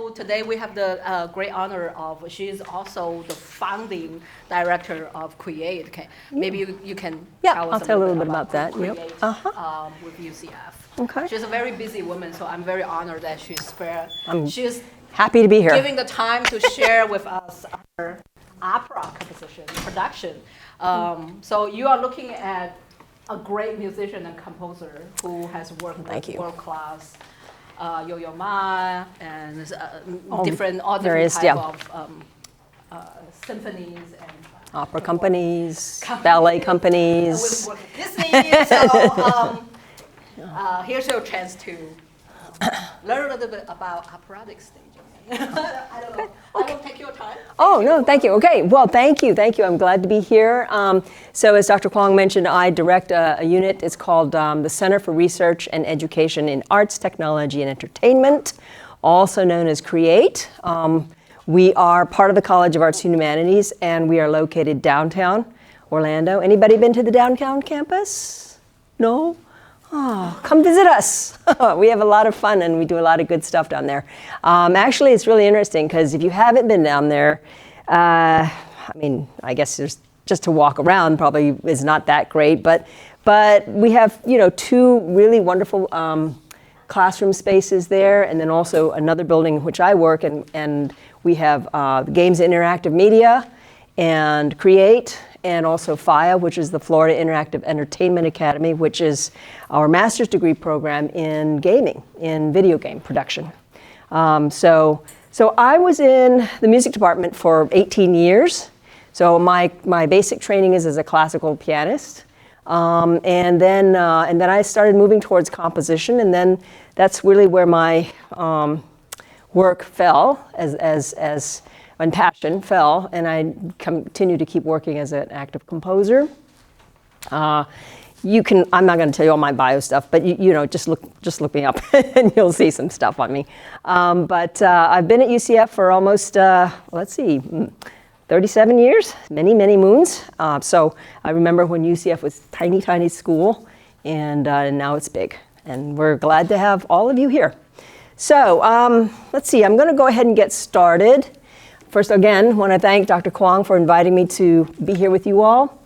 so today we have the great honor of, she's also the founding director of Create. Okay. Maybe you can tell us I'll tell a little bit about that. Create Yep. With UCF. Okay. She's a very busy woman, so I'm very honored that she's happy to be here. Giving the time to share with us our opera composition, production. So you are looking at a great musician and composer who has worked with world-class Yo-Yo Ma and different type of symphonies and opera companies, ballet companies. With Disney. So here's your chance to learn a little bit about operatic staging. I don't know. Okay. I won't take your time. No, thank you. Okay, well, thank you. I'm glad to be here. So as Dr. Kwong mentioned, I direct a unit. It's called the Center for Research and Education in Arts, Technology, and Entertainment, also known as CREATE. We are part of the College of Arts and Humanities, and we are located downtown Orlando. Anybody been to the downtown campus? No? Oh, come visit us. We have a lot of fun and we do a lot of good stuff down there. Actually, it's really interesting because if you haven't been down there, I guess there's just to walk around probably is not that great, but we have, two really wonderful classroom spaces there, and then also another building in which I work, and we have Games and Interactive Media and Create, and also FIA, which is the Florida Interactive Entertainment Academy, which is our master's degree program in gaming, in video game production. So I was in the music department for 18 years. So my basic training is as a classical pianist. And then I started moving towards composition, and then that's really where my work fell and passion fell, and I continue to keep working as an active composer. I'm not going to tell you all my bio stuff, but just look me up and you'll see some stuff on me. But I've been at UCF for almost 37 years, many moons. So I remember when UCF was tiny school, and now it's big, and we're glad to have all of you here. So let's see. I'm going to go ahead and get started. First, again, I want to thank Dr. Kwong for inviting me to be here with you all.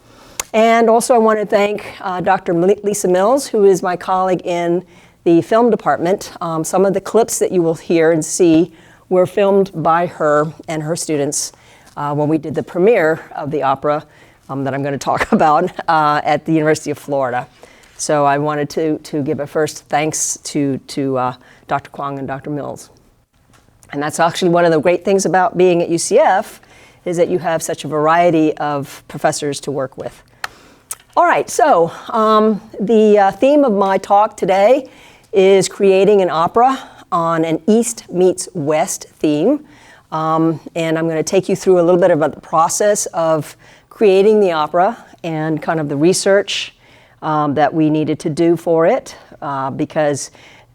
And also I want to thank Dr. Lisa Mills, who is my colleague in the film department. Some of the clips that you will hear and see were filmed by her and her students when we did the premiere of the opera that I'm going to talk about at the University of Florida. So I wanted to give a first thanks to Dr. Kwong and Dr. Mills. And that's actually one of the great things about being at UCF, is that you have such a variety of professors to work with. All right, so the theme of my talk today is creating an opera on an East meets West theme. And I'm going to take you through a little bit about the process of creating the opera and kind of the research that we needed to do for it, because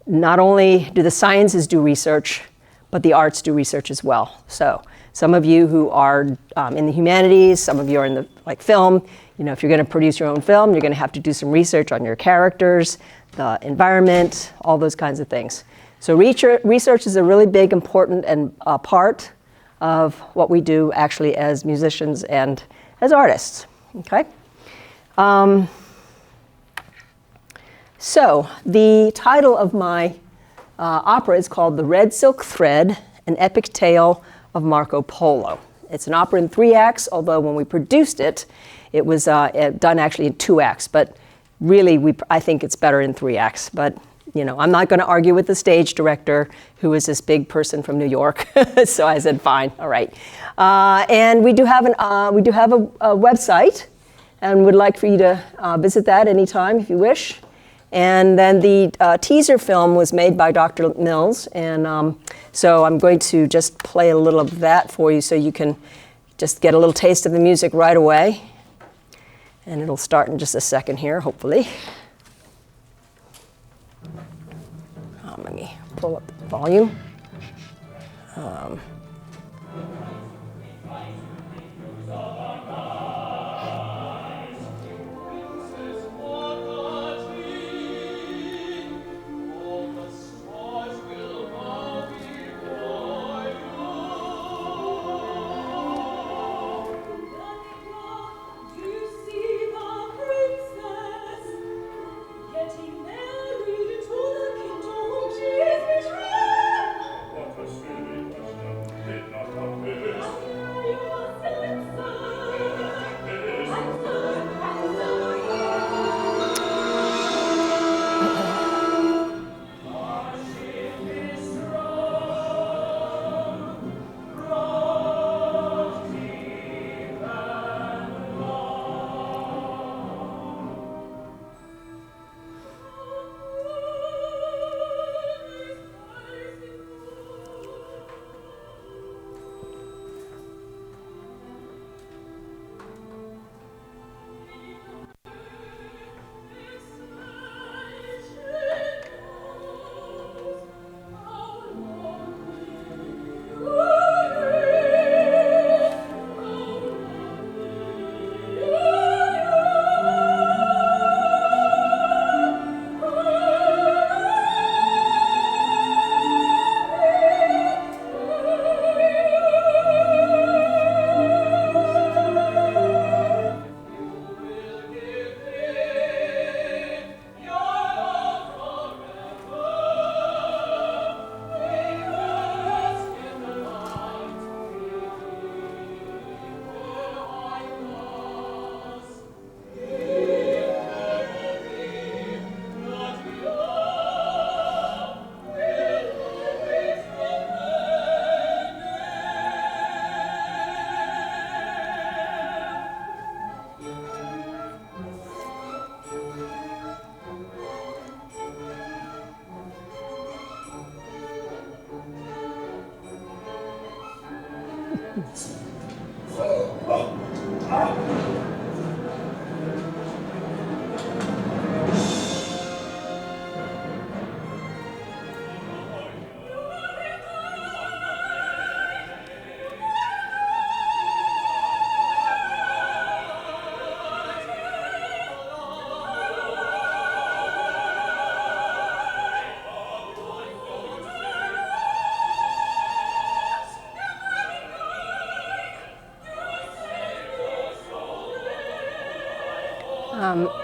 not only do the sciences do research, but the arts do research as well. So some of you who are in the humanities, some of you are in the film, if you're going to produce your own film, you're going to have to do some research on your characters, the environment, all those kinds of things. So research is a really big, important and part of what we do actually as musicians and as artists, okay? So the title of my opera is called The Red Silk Thread, an Epic Tale of Marco Polo. It's an opera in 3 acts, although when we produced it, it was done actually in 2 acts, but really I think it's better in 3 acts. But I'm not going to argue with the stage director, who is this big person from New York. So I said, fine, all right. And we do have a website, and would like for you to visit that anytime if you wish. And then the teaser film was made by Dr. Mills, and so I'm going to just play a little of that for you so you can just get a little taste of the music right away. And it'll start in just a second here, hopefully. Let me pull up the volume.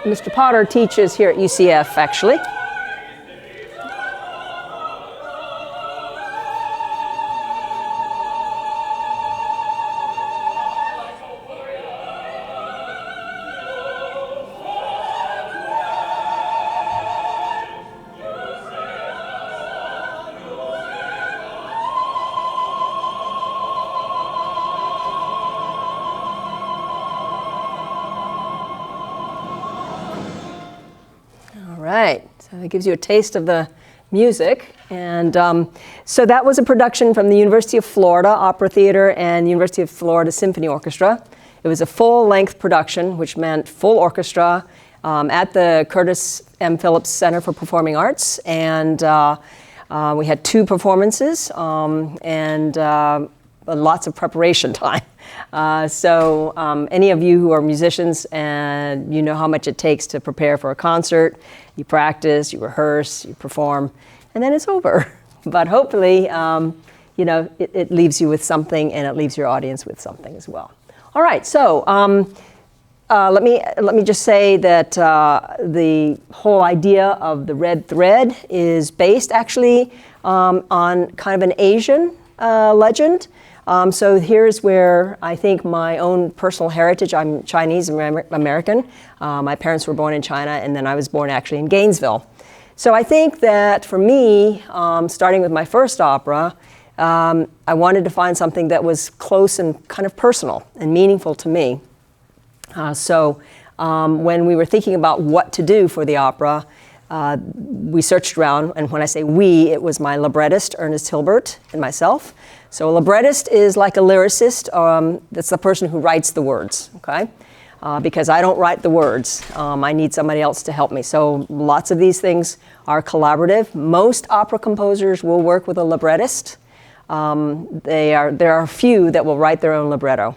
Mr. Potter teaches here at UCF, actually. Right, so it gives you a taste of the music. And so that was a production from the University of Florida Opera Theater and University of Florida Symphony Orchestra. It was a full-length production, which meant full orchestra at the Curtis M. Phillips Center for Performing Arts. And we had 2 performances and lots of preparation time. So any of you who are musicians and you know how much it takes to prepare for a concert, you practice, you rehearse, you perform, and then it's over. But hopefully, you know, it leaves you with something, and it leaves your audience with something as well. All right, so let me just say that the whole idea of the red thread is based actually on kind of an Asian legend. So here's where I think my own personal heritage, I'm Chinese American. My parents were born in China, and then I was born actually in Gainesville. So I think that for me, starting with my first opera, I wanted to find something that was close and kind of personal and meaningful to me. So when we were thinking about what to do for the opera, we searched around, and when I say we, it was my librettist, Ernest Hilbert, and myself. So a librettist is like a lyricist. That's the person who writes the words, okay? Because I don't write the words. I need somebody else to help me. So lots of these things are collaborative. Most opera composers will work with a librettist. There are a few that will write their own libretto,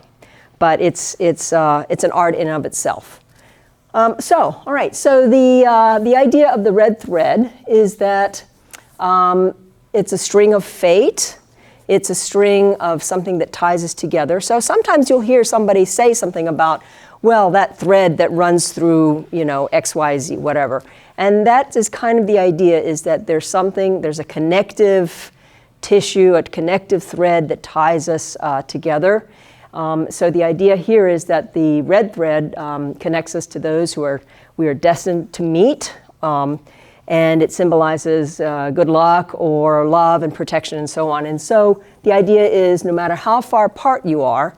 but it's an art in and of itself. All right, so the idea of the red thread is that it's a string of fate. It's a string of something that ties us together. So sometimes you'll hear somebody say something about, well, that thread that runs through, you know, X, Y, Z, whatever. And that is kind of the idea, is that there's a connective tissue, a connective thread that ties us together. So the idea here is that the red thread connects us to those we are destined to meet, and it symbolizes good luck or love and protection and so on. And so the idea is no matter how far apart you are,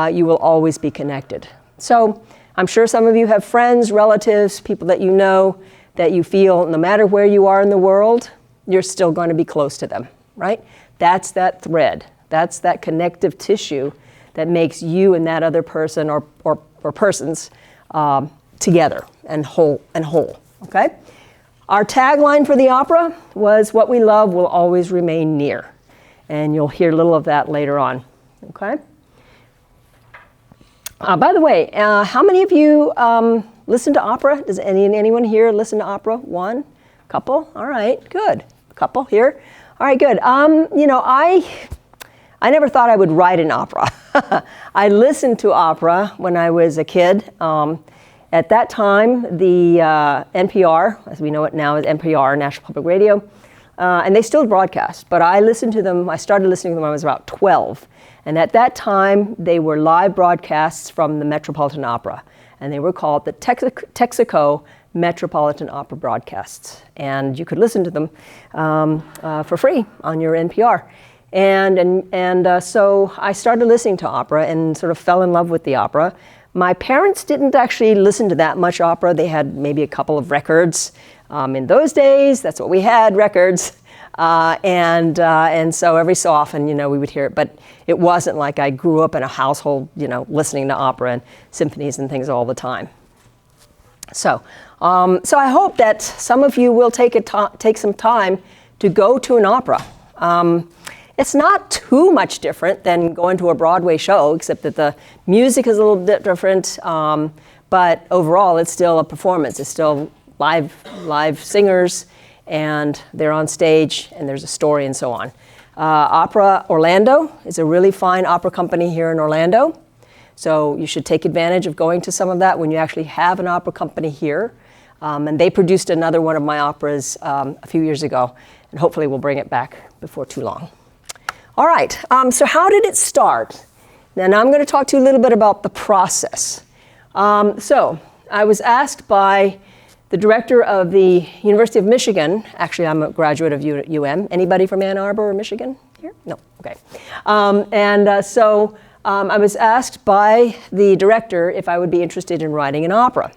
you will always be connected. So I'm sure some of you have friends, relatives, people that you know that you feel no matter where you are in the world, you're still going to be close to them, right? That's that thread. That's that connective tissue that makes you and that other person or persons together and whole, okay? Our tagline for the opera was, "What we love will always remain near." And you'll hear a little of that later on, okay? By the way, how many of you listen to opera? Does anyone here listen to opera? One? Couple? All right, good. A couple here. All right, good. You know, I never thought I would write an opera. I listened to opera when I was a kid. At that time, the NPR, as we know it now as NPR, National Public Radio, and they still broadcast, but I started listening to them when I was about 12. And at that time, they were live broadcasts from the Metropolitan Opera, and they were called the Texaco Metropolitan Opera broadcasts. And you could listen to them for free on your NPR. And so I started listening to opera and sort of fell in love with the opera. My parents didn't actually listen to that much opera. They had maybe a couple of records. In those days, that's what we had, records. And so every so often, we would hear it. But it wasn't like I grew up in a household, listening to opera and symphonies and things all the time. So I hope that some of you will take some time to go to an opera. It's not too much different than going to a Broadway show, except that the music is a little bit different. But overall, it's still a performance. It's still live singers, and they're on stage, and there's a story and so on. Opera Orlando is a really fine opera company here in Orlando. So you should take advantage of going to some of that when you actually have an opera company here. And they produced another one of my operas a few years ago, and hopefully we'll bring it back before too long. All right, so how did it start? Now I'm going to talk to you a little bit about the process. So I was asked by the director of the University of Michigan. Actually, I'm a graduate of UM. Anybody from Ann Arbor or Michigan here? No, okay. So I was asked by the director if I would be interested in writing an opera.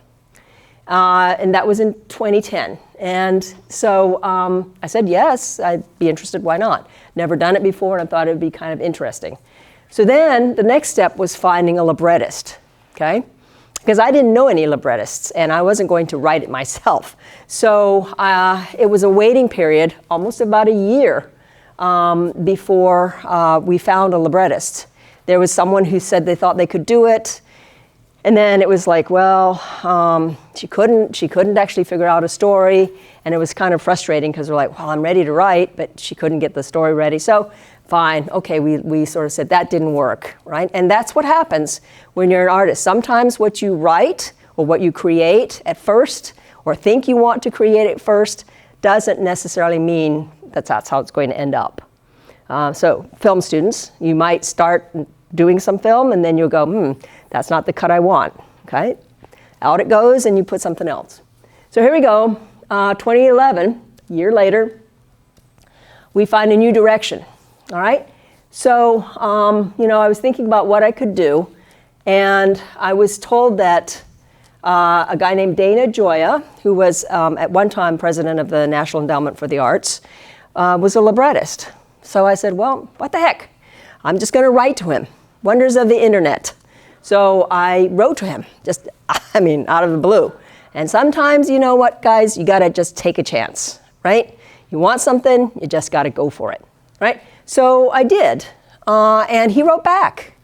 And that was in 2010. And so I said, yes, I'd be interested, why not? Never done it before, and I thought it would be kind of interesting. So then the next step was finding a librettist, okay? Because I didn't know any librettists, and I wasn't going to write it myself. So it was a waiting period, almost about a year, before we found a librettist. There was someone who said they thought they could do it. And then it was like, well, she couldn't actually figure out a story. And it was kind of frustrating because we're like, well, I'm ready to write, but she couldn't get the story ready. So fine, okay, we sort of said that didn't work, right? And that's what happens when you're an artist. Sometimes what you write or what you create at first or think you want to create at first doesn't necessarily mean that's how it's going to end up. So film students, you might start doing some film and then you'll go, that's not the cut I want, okay? Out it goes and you put something else. So here we go, 2011, a year later, we find a new direction, all right? So, I was thinking about what I could do, and I was told that a guy named Dana Gioia, who was at one time president of the National Endowment for the Arts, was a librettist. So I said, well, what the heck? I'm just gonna write to him. Wonders of the internet. So I wrote to him, out of the blue. And sometimes, you know what, guys, you gotta just take a chance, right? You want something, you just gotta go for it, right? So I did, and he wrote back.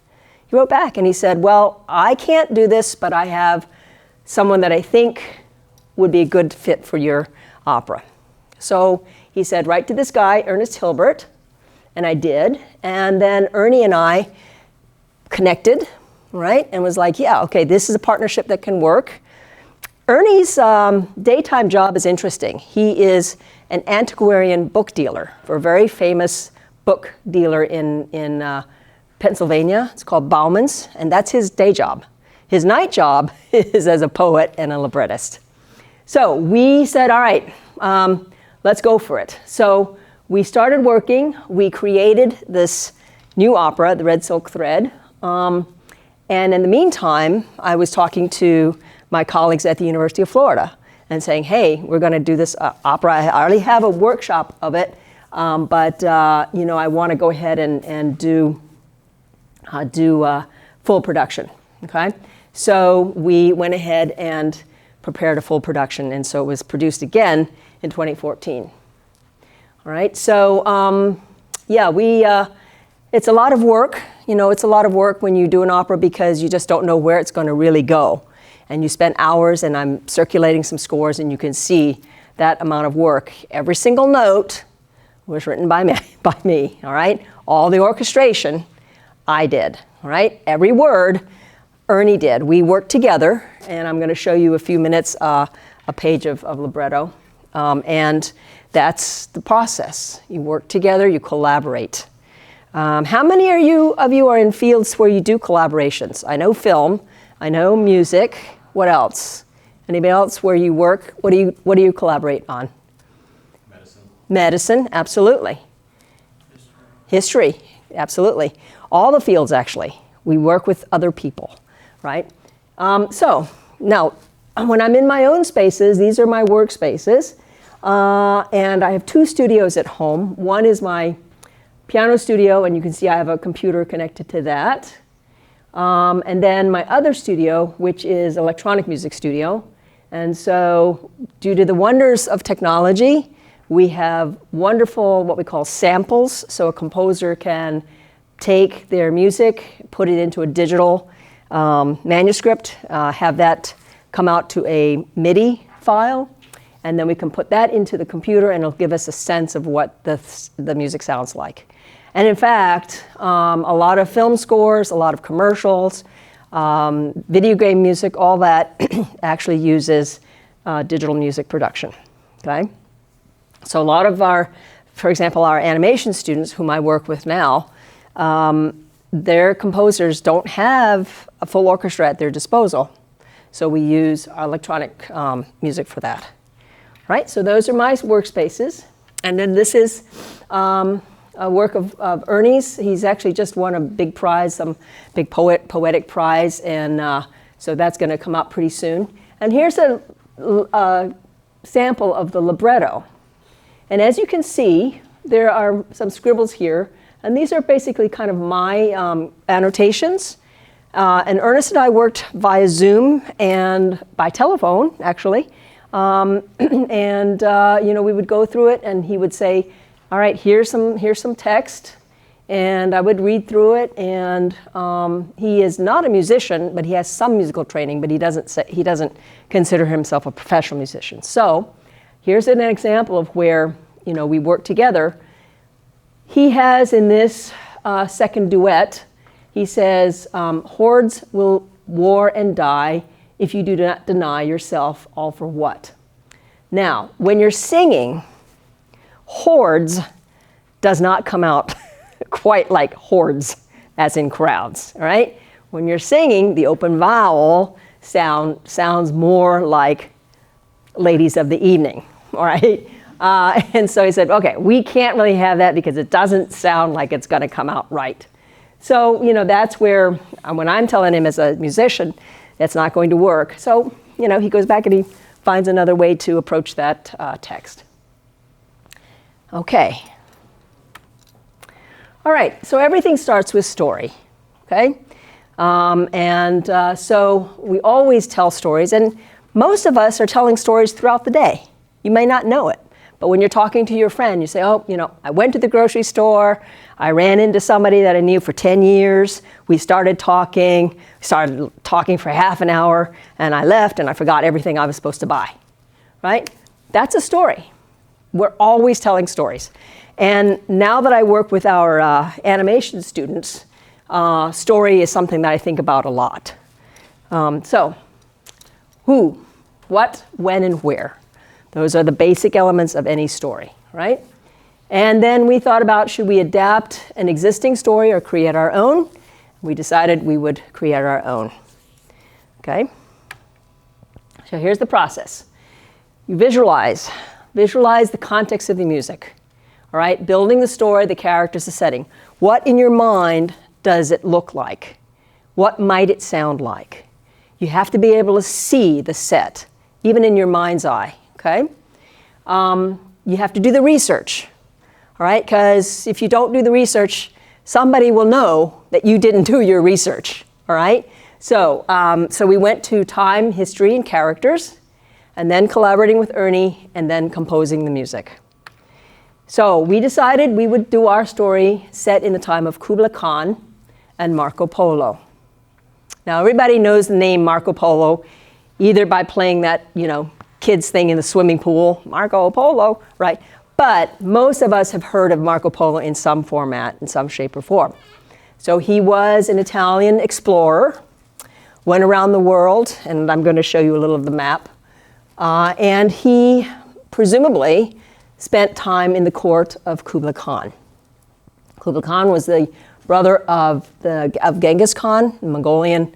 He wrote back and he said, well, I can't do this, but I have someone that I think would be a good fit for your opera. So he said, write to this guy, Ernest Hilbert, and I did. And then Ernie and I connected, right? And was like, yeah, okay, this is a partnership that can work. Ernie's daytime job is interesting. He is an antiquarian book dealer for a very famous book dealer in Pennsylvania. It's called Bauman's, and that's his day job. His night job is as a poet and a librettist. So we said, all right, let's go for it. So we started working. We created this new opera, The Red Silk Thread. And in the meantime, I was talking to my colleagues at the University of Florida and saying, hey, we're going to do this opera. I already have a workshop of it, but I want to go ahead and do full production. Okay, so we went ahead and prepared a full production, and so it was produced again in 2014. All right, so it's a lot of work. It's a lot of work when you do an opera because you just don't know where it's going to really go. And you spend hours, and I'm circulating some scores, and you can see that amount of work. Every single note was written by me, all right? All the orchestration, I did, all right? Every word, Ernie did. We worked together, and I'm going to show you a few minutes, a page of libretto. And that's the process. You work together, you collaborate. How many of you are in fields where you do collaborations? I know film, I know music. What else? Anybody else where you work? What do you collaborate on? Medicine. Medicine, absolutely. History, absolutely. All the fields, actually. We work with other people, right? So now, when I'm in my own spaces, these are my workspaces. And I have 2 studios at home. One is my piano studio, and you can see I have a computer connected to that. And then my other studio, which is electronic music studio. And so due to the wonders of technology, we have wonderful what we call samples. So a composer can take their music, put it into a digital manuscript, have that come out to a MIDI file, and then we can put that into the computer and it'll give us a sense of what the music sounds like. And in fact, a lot of film scores, a lot of commercials, video game music, all that actually uses digital music production, okay? So a lot of our, for example, our animation students whom I work with now, their composers don't have a full orchestra at their disposal. So we use electronic music for that, right? So those are my workspaces. And then this is a work of Ernie's. He's actually just won a big prize, some big poetic prize, and so that's going to come up pretty soon. And here's a sample of the libretto. And as you can see, there are some scribbles here, and these are basically kind of my annotations. And Ernest and I worked via Zoom and by telephone, actually. And you know, we would go through it, and he would say, "All right, here's some text," and I would read through it. And he is not a musician, but he has some musical training, but he doesn't consider himself a professional musician. So here's an example of where, you know, we work together. He has in this second duet, he says, "Hordes will war and die if you do not deny yourself, all for what?" Now, when you're singing, hordes does not come out quite like hordes, as in crowds, all right? When you're singing, the open vowel sounds more like ladies of the evening, all right? And so he said, okay, we can't really have that because it doesn't sound like it's going to come out right. So, you know, that's where, when I'm telling him as a musician, that's not going to work. So, you know, he goes back and he finds another way to approach that text. Okay. All right, so everything starts with story, okay? So we always tell stories, and most of us are telling stories throughout the day. You may not know it. But when you're talking to your friend, you say, oh, you know, I went to the grocery store, I ran into somebody that I knew for 10 years, we started talking for half an hour, and I left and I forgot everything I was supposed to buy, right? That's a story. We're always telling stories. And now that I work with our animation students, story is something that I think about a lot. So, who, what, when, and where. Those are the basic elements of any story, right? And then we thought about, should we adapt an existing story or create our own? We decided we would create our own, okay? So here's the process. You visualize the context of the music, all right? Building the story, the characters, the setting. What in your mind does it look like? What might it sound like? You have to be able to see the set, even in your mind's eye. Okay? You have to do the research, all right? Because if you don't do the research, somebody will know that you didn't do your research, all right? So we went to time, history, and characters, and then collaborating with Ernie, and then composing the music. So we decided we would do our story set in the time of Kublai Khan and Marco Polo. Now, everybody knows the name Marco Polo, either by playing that, you know, kids thing in the swimming pool, Marco Polo, right? But most of us have heard of Marco Polo in some format, in some shape or form. So he was an Italian explorer, went around the world, and I'm going to show you a little of the map. And he presumably spent time in the court of Kublai Khan. Kublai Khan was the brother of Genghis Khan, the Mongolian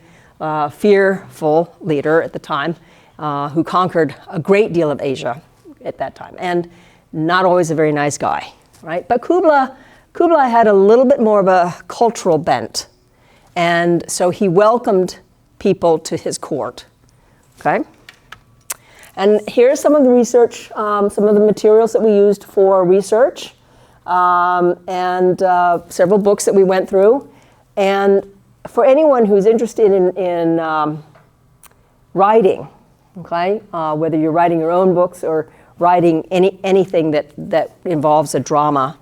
fearful leader at the time, who conquered a great deal of Asia at that time, and not always a very nice guy, right? But Kublai had a little bit more of a cultural bent, and so he welcomed people to his court, okay? And here's some of the research, some of the materials that we used for research, and several books that we went through. And for anyone who's interested in writing, okay, whether you're writing your own books or writing anything that involves a drama,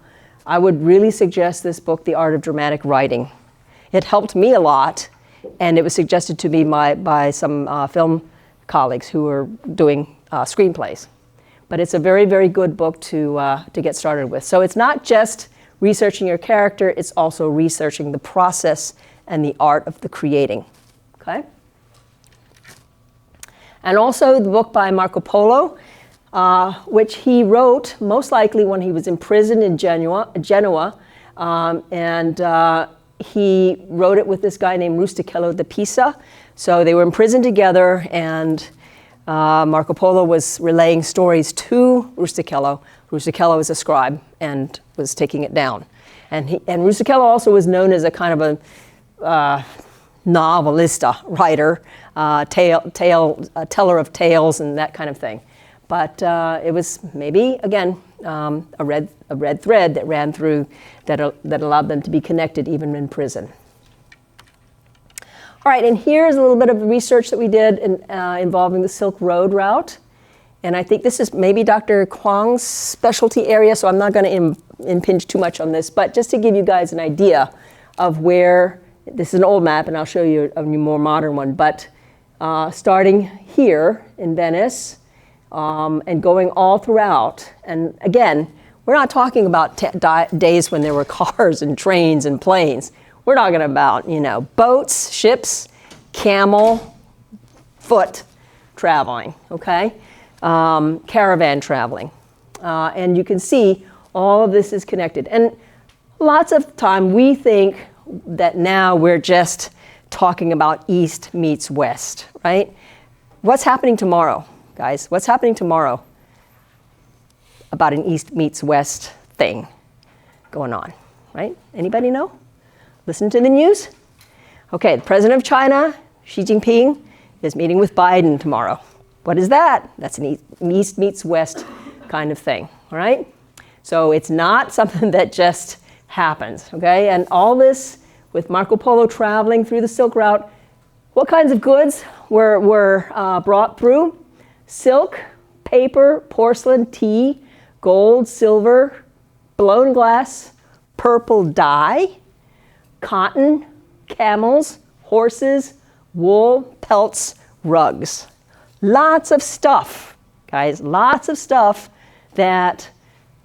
I would really suggest this book, The Art of Dramatic Writing. It helped me a lot, and it was suggested to me by some film colleagues who were doing screenplays. But it's a very, very good book to get started with. So it's not just researching your character, it's also researching the process and the art of the creating, okay? And also the book by Marco Polo, which he wrote most likely when he was imprisoned in Genoa, and he wrote it with this guy named Rustichello da Pisa. So they were imprisoned together, and Marco Polo was relaying stories to Rustichello. Rustichello was a scribe and was taking it down. And Rustichello also was known as a kind of a novelista writer, teller of tales and that kind of thing. But it was maybe, again, a red thread that ran through that allowed them to be connected even in prison. All right, and here's a little bit of research that we did involving the Silk Road route. And I think this is maybe Dr. Kwong's specialty area, so I'm not going to impinge too much on this. But just to give you guys an idea of where, this is an old map, and I'll show you a more modern one. But starting here in Venice and going all throughout. And again, we're not talking about days when there were cars and trains and planes. We're talking about, boats, ships, camel, foot traveling, okay? Caravan traveling. And you can see all of this is connected. And lots of time we think that now we're just talking about East meets West, right? What's happening tomorrow, guys? What's happening tomorrow about an East meets West thing going on, right? Anybody know? Listen to the news? Okay, the president of China, Xi Jinping, is meeting with Biden tomorrow. What is that? That's an East meets West kind of thing, all right? So it's not something that just happens, okay? And all this with Marco Polo traveling through the Silk Route, what kinds of goods were brought through? Silk, paper, porcelain, tea, gold, silver, blown glass, purple dye, cotton, camels, horses, wool, pelts, rugs. Lots of stuff, guys, lots of stuff that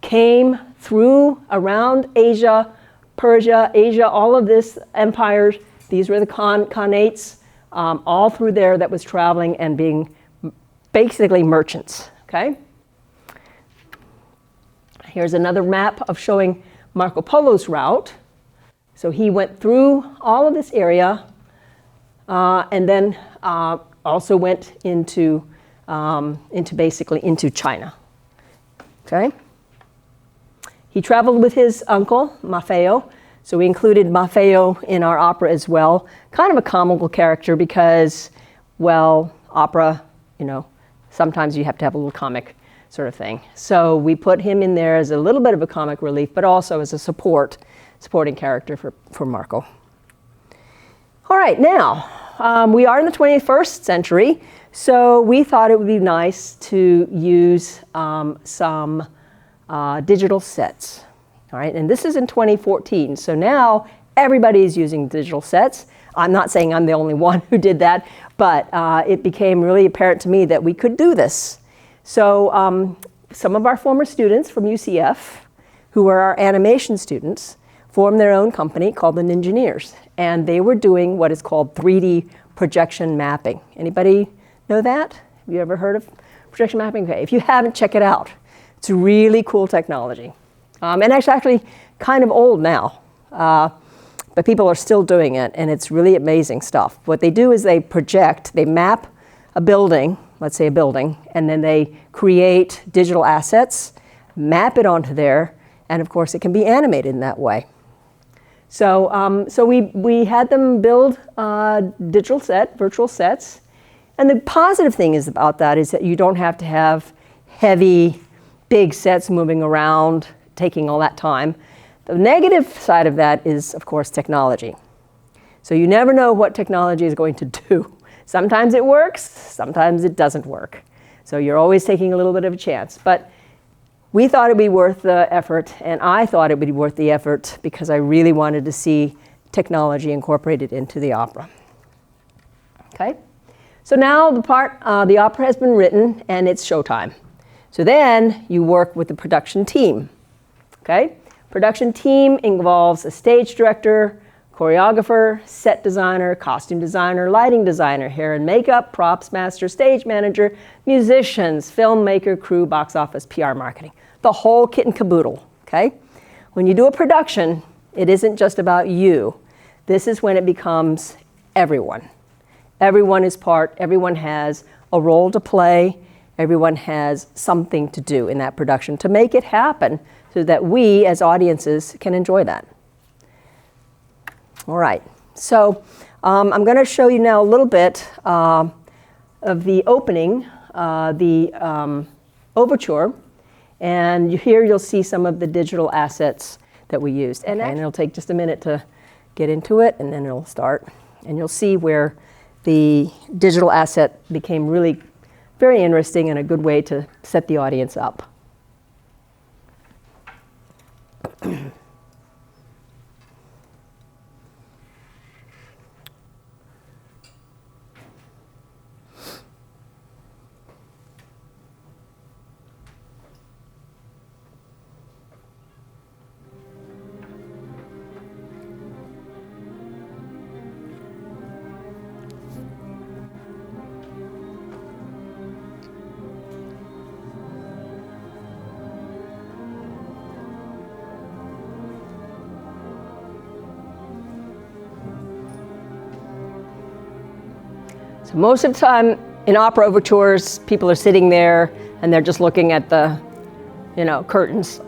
came through around Asia, Persia, Asia, all of this empires. These were the Khanates, all through there that was traveling and being basically merchants, okay? Here's another map of showing Marco Polo's route. So he went through all of this area and then also went into China, okay? He traveled with his uncle, Maffeo. So we included Maffeo in our opera as well. Kind of a comical character because, well, opera, sometimes you have to have a little comic sort of thing. So we put him in there as a little bit of a comic relief, but also as a supporting character for Marco. All right, now, we are in the 21st century, so we thought it would be nice to use some digital sets. All right, and this is in 2014, so now everybody is using digital sets. I'm not saying I'm the only one who did that, but it became really apparent to me that we could do this. So some of our former students from UCF, who were our animation students, formed their own company called the Ninjineers, and they were doing what is called 3D projection mapping. Anybody know that? Have you ever heard of projection mapping? Okay, if you haven't, check it out. It's a really cool technology. And actually kind of old now, but people are still doing it, and it's really amazing stuff. What they do is they map a building, let's say a building, and then they create digital assets, map it onto there, and of course it can be animated in that way. So we had them build virtual sets, And the positive thing is about that is that you don't have to have heavy, big sets moving around, taking all that time. The negative side of that is, of course, technology. So you never know what technology is going to do. Sometimes it works, sometimes it doesn't work. So you're always taking a little bit of a chance. But we thought it'd be worth the effort, and I thought it would be worth the effort because I really wanted to see technology incorporated into the opera. Okay? So now the opera has been written and it's showtime. So then you work with the production team. Okay? Production team involves a stage director, choreographer, set designer, costume designer, lighting designer, hair and makeup, props master, stage manager, musicians, filmmaker, crew, box office, PR marketing. The whole kit and caboodle, okay? When you do a production, it isn't just about you. This is when it becomes everyone. Everyone is part, everyone has a role to play, everyone has something to do in that production to make it happen so that we as audiences can enjoy that. All right, so I'm going to show you now a little bit of the opening, the overture, and here you'll see some of the digital assets that we used. And it'll take just a minute to get into it, and then it'll start. And you'll see where the digital asset became really very interesting and a good way to set the audience up. So most of the time in opera overtures, people are sitting there and they're just looking at the, curtains.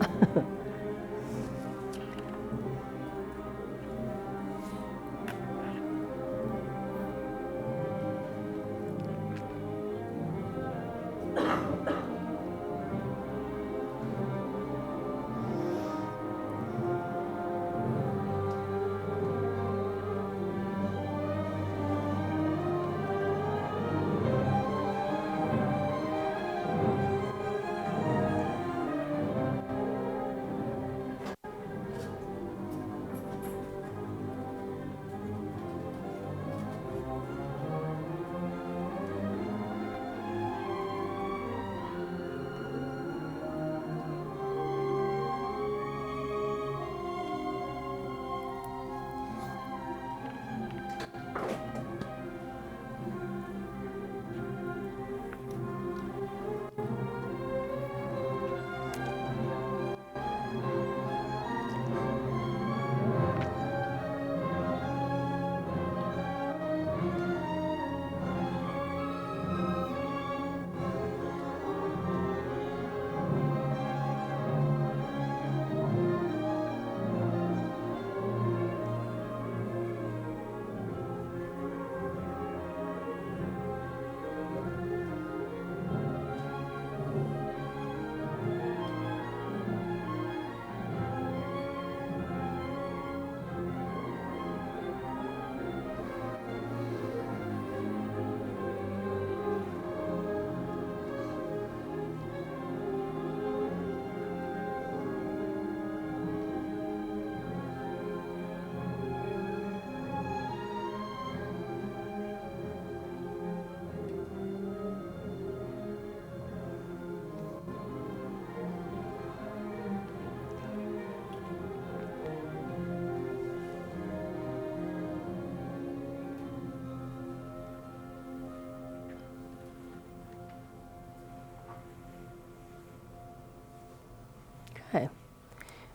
Okay.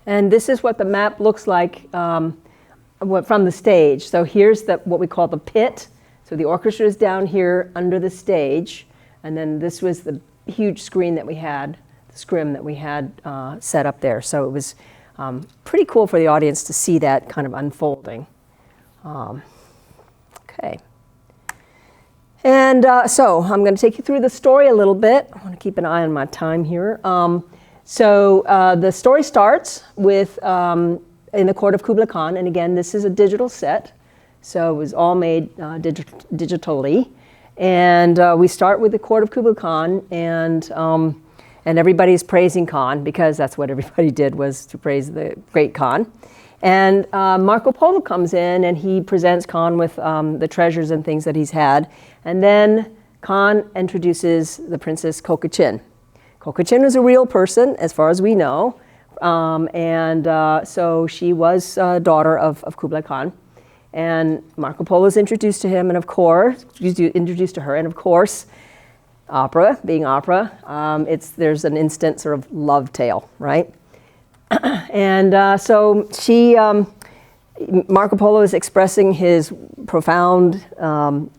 And this is what the map looks like from the stage. So here's what we call the pit. So the orchestra is down here under the stage. And then this was the huge screen that we had, the scrim that we had set up there. So it was pretty cool for the audience to see that kind of unfolding. Okay. And so I'm going to take you through the story a little bit. I want to keep an eye on my time here. The story starts with in the court of Kublai Khan, and again, this is a digital set, so it was all made digitally. And we start with the court of Kublai Khan, and everybody's praising Khan, because that's what everybody did, was to praise the great Khan. And Marco Polo comes in, and he presents Khan with the treasures and things that he's had. And then Khan introduces the Princess Kokachin. Kokachin is a real person, as far as we know. So she was a daughter of Kublai Khan. And Marco Polo is introduced to him, and of course, introduced to her, and of course, opera, being opera, there's an instant sort of love tale, right? And so Marco Polo is expressing his profound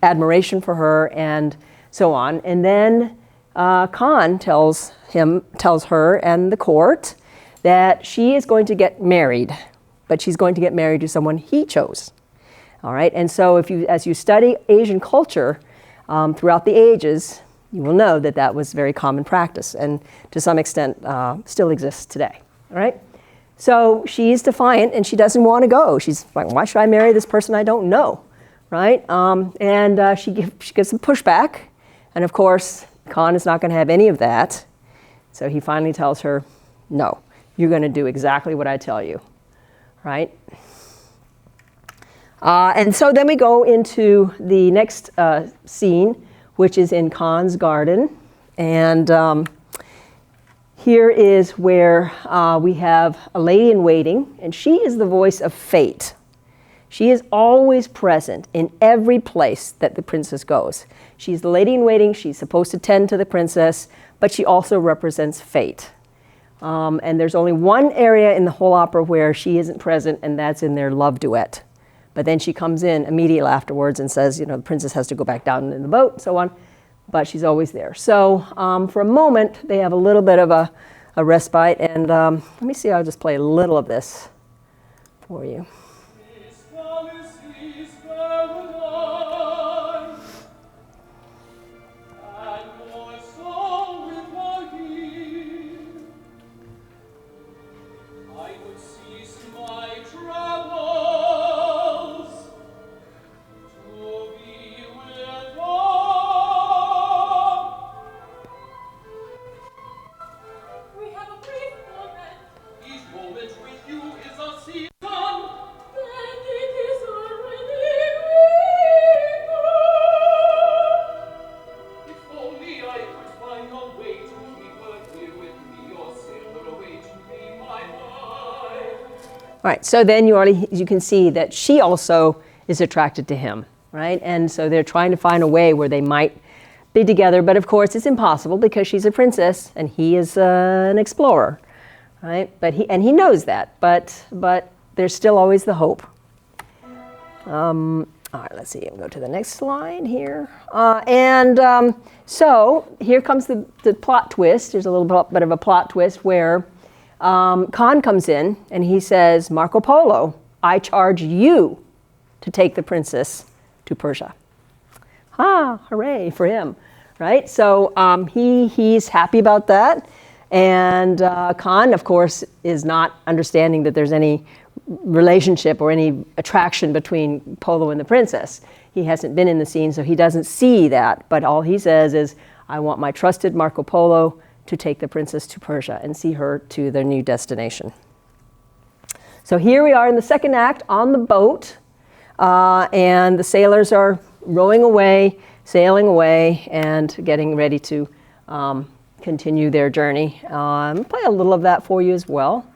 admiration for her and so on. And then Khan tells her and the court that she is going to get married, but she's going to get married to someone he chose. All right, and so as you study Asian culture throughout the ages, you will know that that was very common practice, and to some extent still exists today. All right, so she's defiant, and she doesn't want to go. She's like, why should I marry this person I don't know, right? She gives some pushback, and of course, Khan is not going to have any of that. So he finally tells her, no, you're going to do exactly what I tell you, right? And so then we go into the next scene, which is in Khan's garden. And here is where we have a lady in waiting, and she is the voice of fate. She is always present in every place that the princess goes. She's the lady in waiting. She's supposed to tend to the princess, but she also represents fate. And there's only one area in the whole opera where she isn't present, and that's in their love duet. But then she comes in immediately afterwards and says, the princess has to go back down in the boat and so on. But she's always there. So for a moment, they have a little bit of a respite. And let me see, I'll just play a little of this for you. Right, so then you can see that she also is attracted to him, right? And so they're trying to find a way where they might be together, but of course it's impossible because she's a princess and he is an explorer, right? But he knows that, but there's still always the hope. All right, let's see, I'll go to the next slide here. So here comes the plot twist. There's a little bit of a plot twist where Khan comes in and he says, Marco Polo, I charge you to take the princess to Persia. Hooray for him, right? So he's happy about that. And Khan, of course, is not understanding that there's any relationship or any attraction between Polo and the princess. He hasn't been in the scene, so he doesn't see that. But all he says is, I want my trusted Marco Polo to take the princess to Persia and see her to their new destination. So here we are in the second act on the boat, and the sailors are rowing away, sailing away, and getting ready to continue their journey. I'll play a little of that for you as well.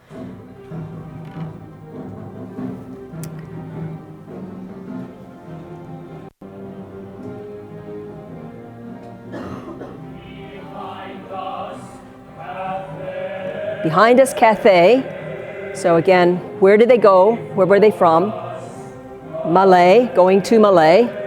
Behind us, Cathay. So again, where did they go? Where were they from? Malay, going to Malay.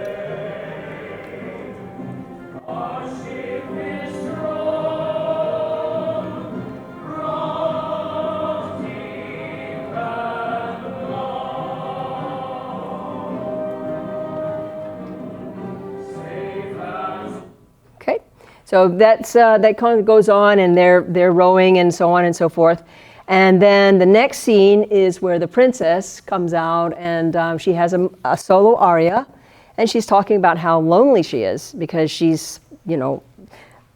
So that kind of goes on, and they're rowing and so on and so forth. And then the next scene is where the princess comes out, and she has a solo aria, and she's talking about how lonely she is because she's,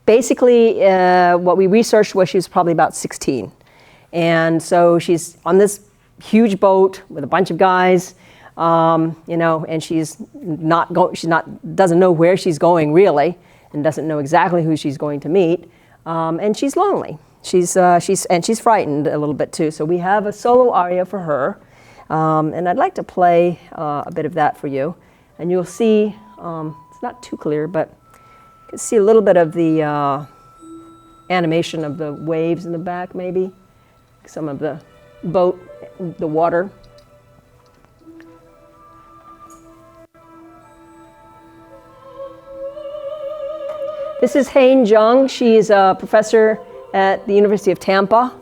basically what we researched was she was probably about 16. And so she's on this huge boat with a bunch of guys, and she's doesn't know where she's going really, and doesn't know exactly who she's going to meet, and she's lonely. She's frightened a little bit too. So we have a solo aria for her, and I'd like to play a bit of that for you, and you'll see. It's not too clear, but you can see a little bit of the animation of the waves in the back, maybe some of the boat, the water. This is Hein Zhang. She's a professor at the University of Tampa.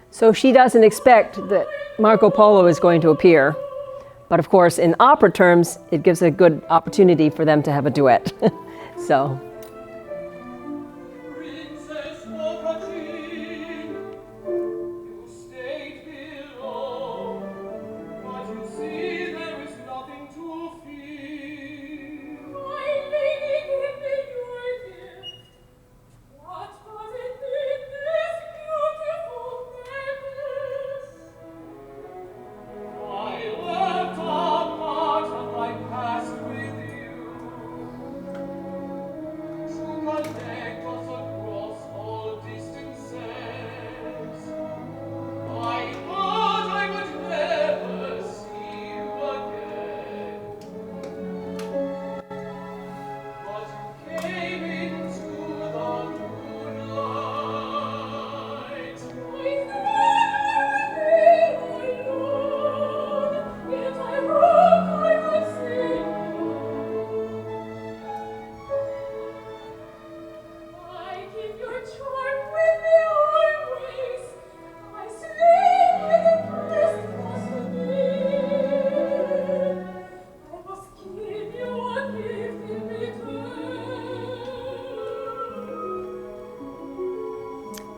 So she doesn't expect that Marco Polo is going to appear. But of course, in opera terms, it gives a good opportunity for them to have a duet. So.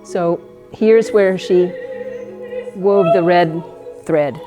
So here's where she wove the red thread.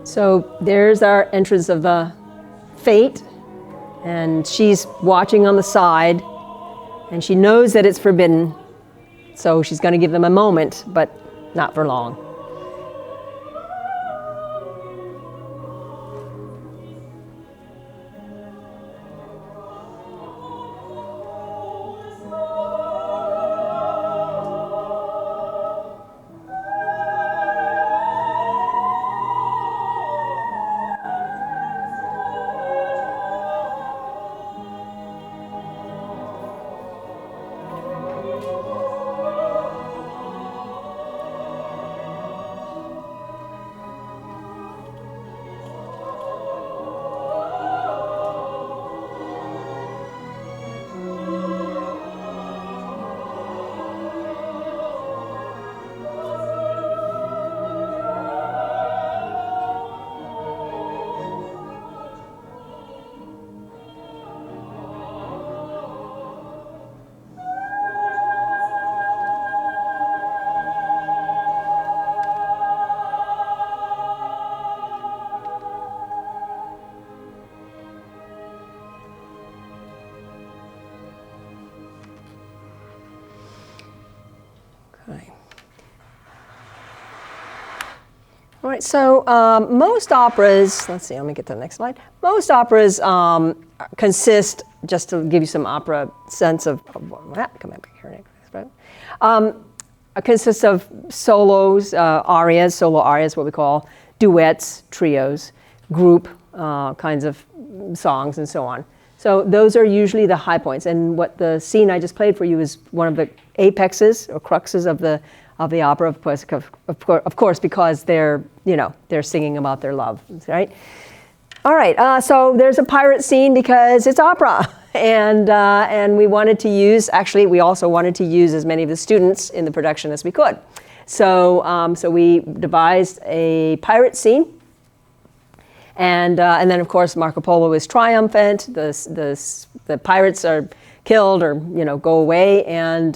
So there's our entrance of the fate, and she's watching on the side, and she knows that it's forbidden, so she's going to give them a moment, but not for long. All right, so most operas, let's see, let me get to the next slide. Most operas consist, just to give you some opera sense of what, come back here, consists of solos, arias, solo arias, what we call duets, trios, group kinds of songs, and so on. So those are usually the high points. And what the scene I just played for you is one of the apexes or cruxes of the opera, of course, because they're singing about their love, right? All right, so there's a pirate scene because it's opera, and we wanted to use. Actually, we also wanted to use as many of the students in the production as we could. So we devised a pirate scene, and then of course Marco Polo is triumphant. The pirates are killed or go away, and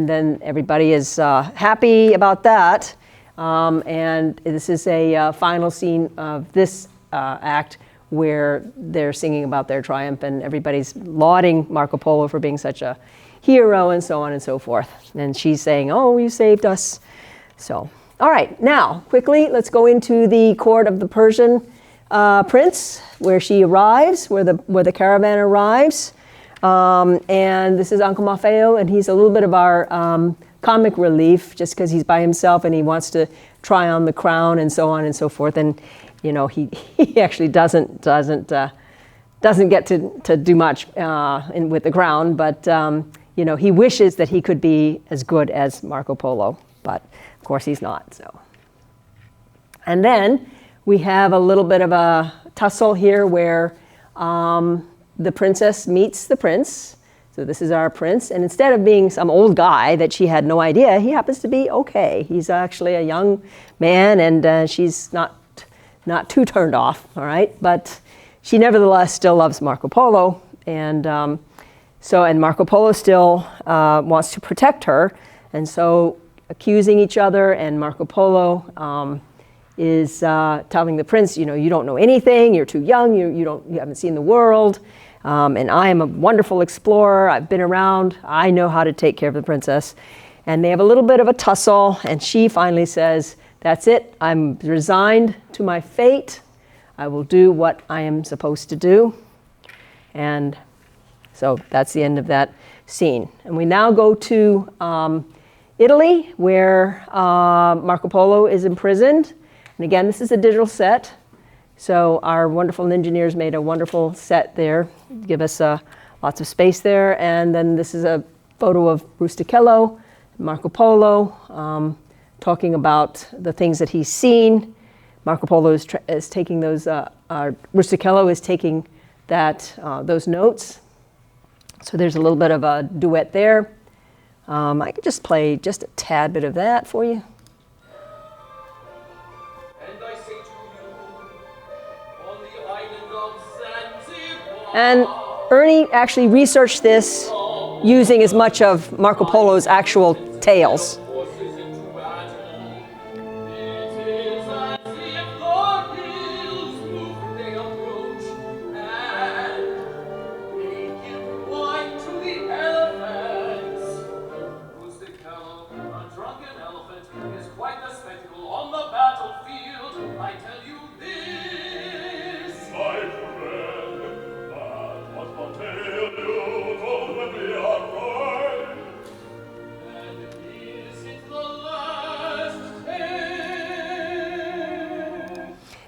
then everybody is happy about that. And this is a final scene of this act where they're singing about their triumph and everybody's lauding Marco Polo for being such a hero and so on and so forth. And she's saying, "Oh, you saved us." So, all right, now quickly, let's go into the court of the Persian prince, where she arrives, where the caravan arrives. And this is Uncle Maffeo, and he's a little bit of our comic relief, just because he's by himself and he wants to try on the crown and so on and so forth. And he actually doesn't get to do much with the crown, but he wishes that he could be as good as Marco Polo, but of course he's not. So, and then we have a little bit of a tussle here where the princess meets the prince. So this is our prince, and instead of being some old guy that she had no idea, he happens to be okay. He's actually a young man, and she's not too turned off, all right? But she nevertheless still loves Marco Polo, and Marco Polo still wants to protect her, and so accusing each other, and Marco Polo is telling the prince, you don't know anything, you're too young, you haven't seen the world, and I am a wonderful explorer, I've been around, I know how to take care of the princess. And they have a little bit of a tussle, and she finally says, "That's it, I'm resigned to my fate. I will do what I am supposed to do." And so that's the end of that scene. And we now go to Italy, where Marco Polo is imprisoned. And again, this is a digital set. So our wonderful engineers made a wonderful set there, give us lots of space there. And then this is a photo of Rustichello, Marco Polo, talking about the things that he's seen. Marco Polo is taking those, Rustichello is taking those notes. So there's a little bit of a duet there. I could just play just a tad bit of that for you. And I say to you, on the island of Zanzibar. And Ernie actually researched this using as much of Marco Polo's actual tales.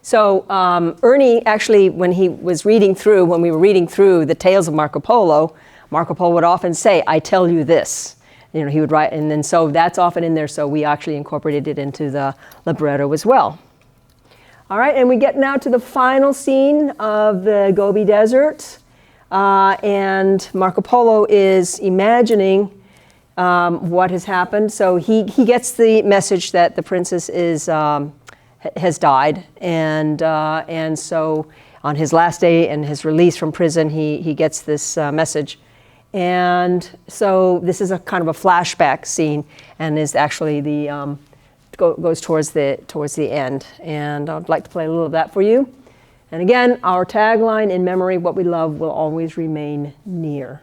So Ernie actually, when we were reading through the tales of Marco Polo would often say, "I tell you this." He would write, and then so that's often in there. So we actually incorporated it into the libretto as well. All right, and we get now to the final scene of the Gobi Desert, and Marco Polo is imagining what has happened. So he gets the message that the princess has died, and so on his last day and his release from prison, he gets this message, and so this is a kind of a flashback scene, and is actually goes towards the end, and I'd like to play a little of that for you. And again, our tagline, "In memory, what we love will always remain near."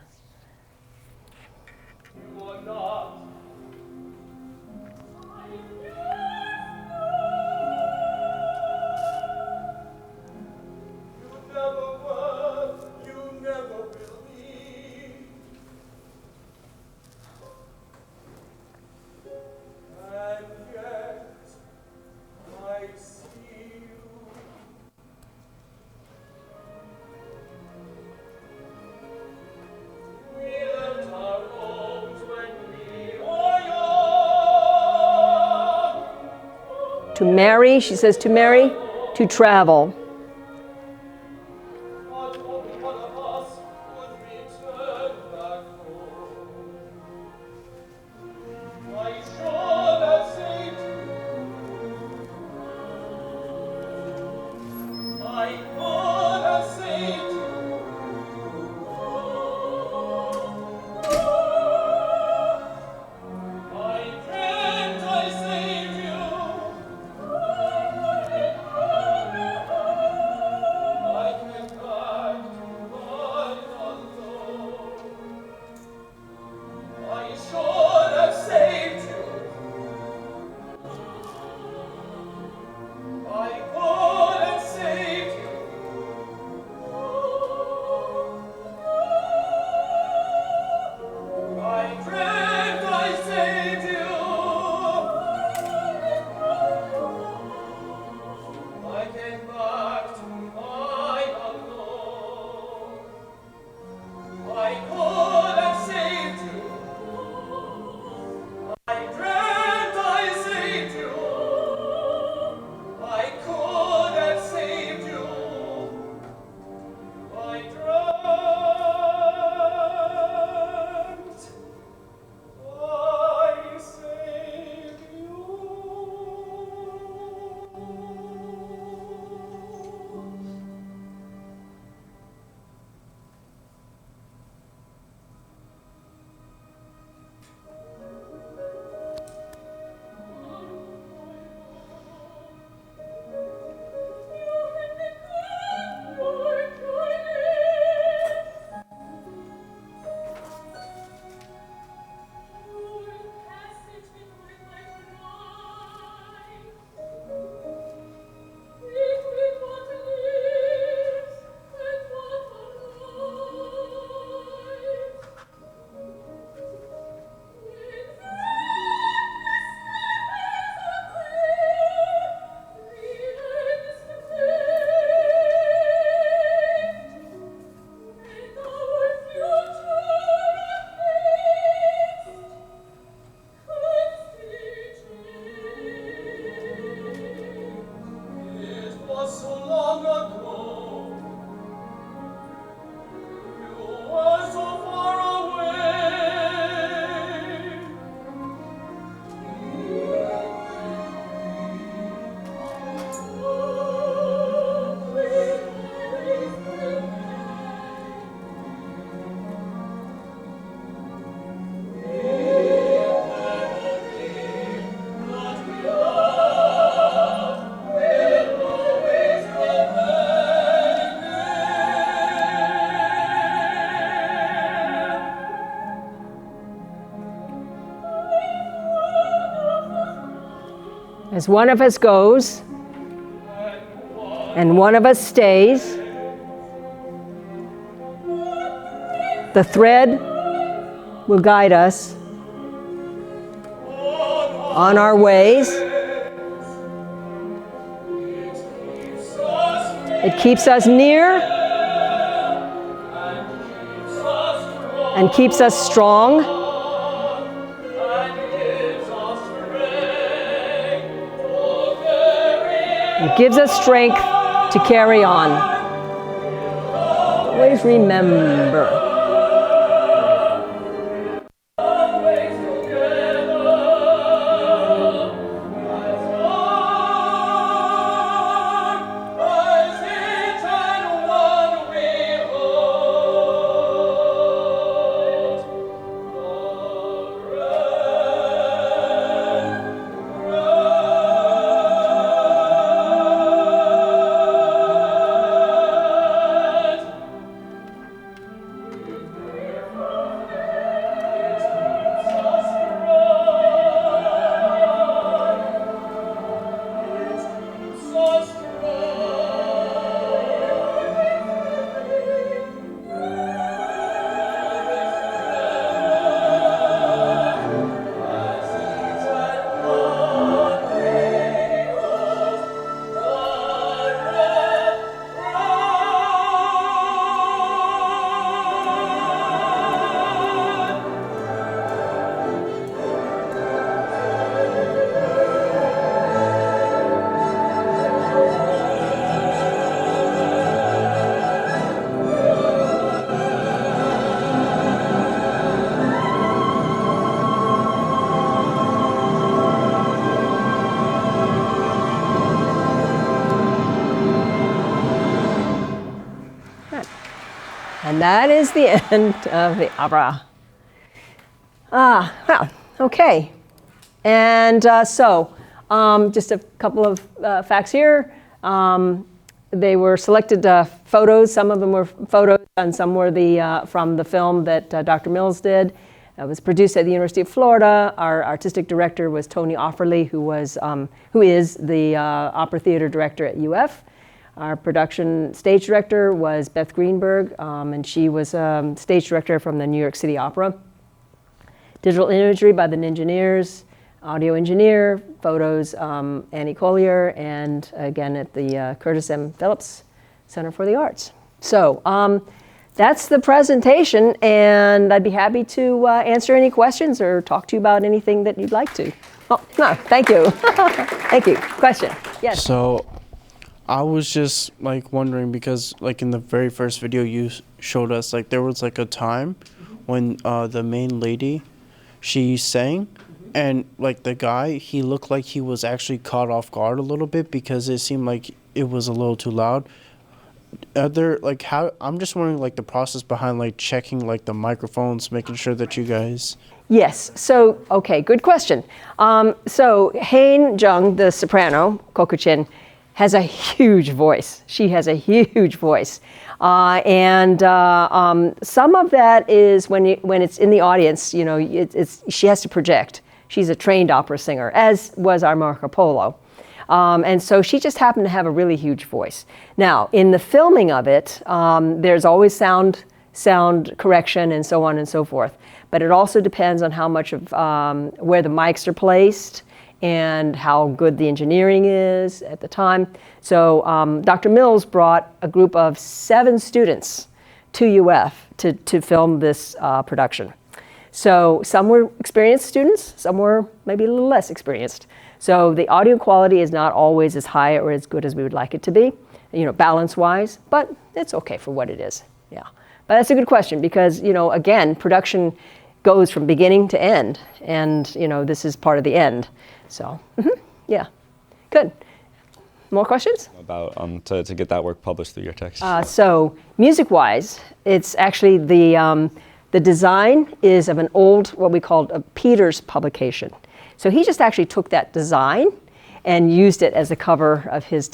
To marry, she says to marry, to travel. Not one of us would return back home. I should have saved you. I could have saved you. I dreamt I saved you. I came back to mine alone. I should have saved you. I could have saved you. I dreamt I saved you. I came back to mine alone. I could have saved you. I dreamt I saved you. I could have saved you. I dreamt I saved you. It was so long ago. You were so far away. As one of us goes and one of us stays, the thread will guide us on our ways. It keeps us near and keeps us strong. It gives us strength to carry on. Always remember. And that is the end of the opera. Well, okay. And just a couple of facts here. They were selected photos. Some of them were photos, and some were from the film that Dr. Mills did. It was produced at the University of Florida. Our artistic director was Tony Offerly, who is the opera theater director at UF. Our production stage director was Beth Greenberg, and she was stage director from the New York City Opera. Digital imagery by the Ninjaneers, audio engineer, photos, Annie Collier, and again at the Curtis M. Phillips Center for the Arts. So that's the presentation, and I'd be happy to answer any questions or talk to you about anything that you'd like to. Oh, no, thank you. Thank you. Question? Yes. So I was just like wondering, because like in the very first video you showed us, like there was like a time when the main lady, she sang, and like the guy, he looked like he was actually caught off guard a little bit because it seemed like it was a little too loud. Are there like I'm just wondering like the process behind like checking like the microphones, making sure that you guys. Yes. So, okay, good question. So Hain Jung, the soprano, Kokuchin, has a huge voice. She has a huge voice. And some of that is when it's in the audience, you know, she has to project. She's a trained opera singer, as was our Marco Polo. And so she just happened to have a really huge voice. Now, in the filming of it, there's always sound correction and so on and so forth. But it also depends on how much of where the mics are placed and how good the engineering is at the time. So Dr. Mills brought a group of 7 students to UF to film this production. So some were experienced students, some were maybe a little less experienced. So the audio quality is not always as high or as good as we would like it to be, you know, balance-wise, but it's okay for what it is, yeah. But that's a good question because, you know, again, production goes from beginning to end, and, you know, this is part of the end. So, yeah, good. More questions? About to get that work published through your text. So, music-wise, it's actually the design is of an old, what we called a Peters publication. So he just actually took that design and used it as the cover of his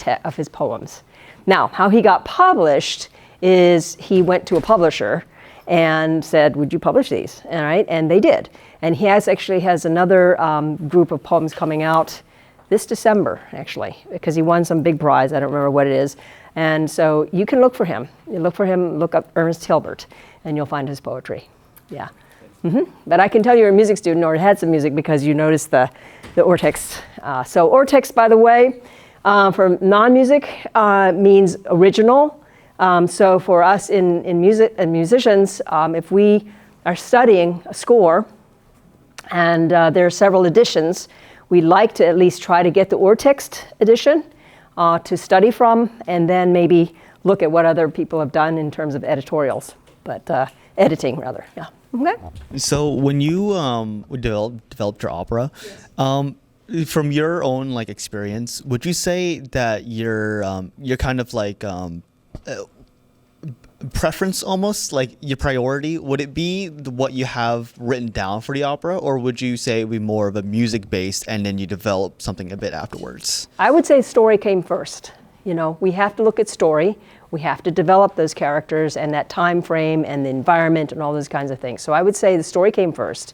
poems. Now, how he got published is he went to a publisher and said, "Would you publish these?" All right, and they did. And he actually has another group of poems coming out this December, actually, because he won some big prize. I don't remember what it is. And so you can look for him. You look up Ernest Hilbert, and you'll find his poetry. Yeah. But I can tell you're a music student or had some music because you noticed the Ortex. So Ortex, by the way, for non-music means original. So for us in music and musicians, if we are studying a score and there are several editions, we like to at least try to get the Ortex edition to study from, and then maybe look at what other people have done in terms of editorials, but editing rather, yeah. Okay. So when you developed your opera, yes. From your own like experience, would you say that your kind of like preference, almost like your priority, would it be what you have written down for the opera, or would you say it would be more of a music based and then you develop something a bit afterwards? I would say story came first. You know, we have to look at story. We have to develop those characters and that time frame and the environment and all those kinds of things. So I would say the story came first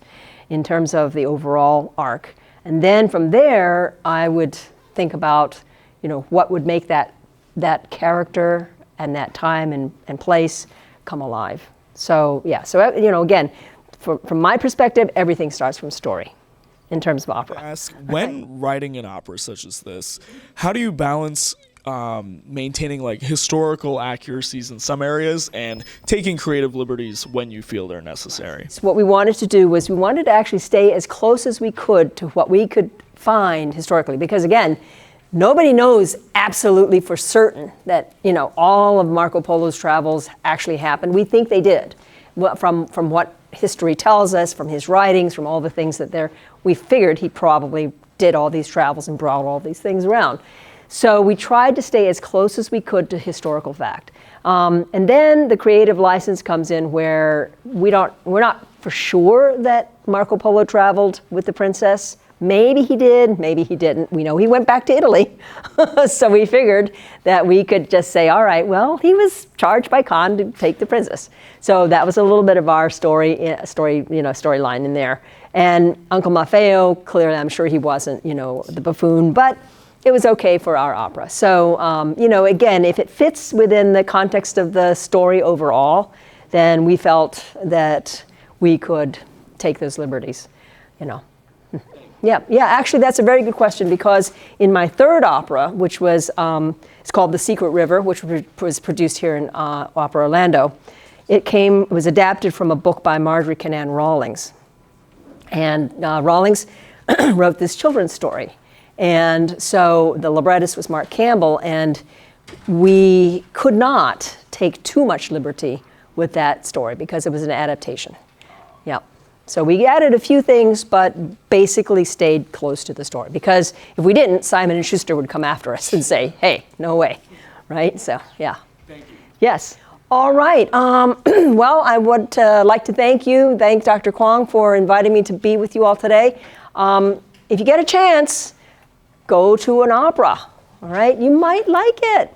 in terms of the overall arc. And then from there, I would think about, you know, what would make that character and that time and place come alive. So yeah, so, you know, again, from my perspective, everything starts from story in terms of opera. Ask, when writing an opera such as this, how do you balance maintaining like historical accuracies in some areas and taking creative liberties when you feel they're necessary? So what we wanted to do was we wanted to actually stay as close as we could to what we could find historically, because again, nobody knows absolutely for certain that, you know, all of Marco Polo's travels actually happened. We think they did, from what history tells us, from his writings, from all the things that we figured he probably did all these travels and brought all these things around. So we tried to stay as close as we could to historical fact. And then the creative license comes in where we're not for sure that Marco Polo traveled with the princess. Maybe he did, maybe he didn't. We know he went back to Italy. So we figured that we could just say, all right, well, he was charged by Khan to take the princess. So that was a little bit of our storyline in there. And Uncle Maffeo, clearly, I'm sure he wasn't, the buffoon, but it was okay for our opera. So, again, if it fits within the context of the story overall, then we felt that we could take those liberties, Yeah, actually, that's a very good question, because in my third opera, which was, it's called The Secret River, which was produced here in Opera Orlando, it was adapted from a book by Marjorie Canaan Rawlings. And Rawlings wrote this children's story. And so the librettist was Mark Campbell, and we could not take too much liberty with that story because it was an adaptation. Yeah. So we added a few things, but basically stayed close to the story. Because if we didn't, Simon & Schuster would come after us and say, hey, no way, right? So, yeah. Thank you. Yes. All right. Well, I would like to thank Dr. Kwong for inviting me to be with you all today. If you get a chance, go to an opera, all right? You might like it.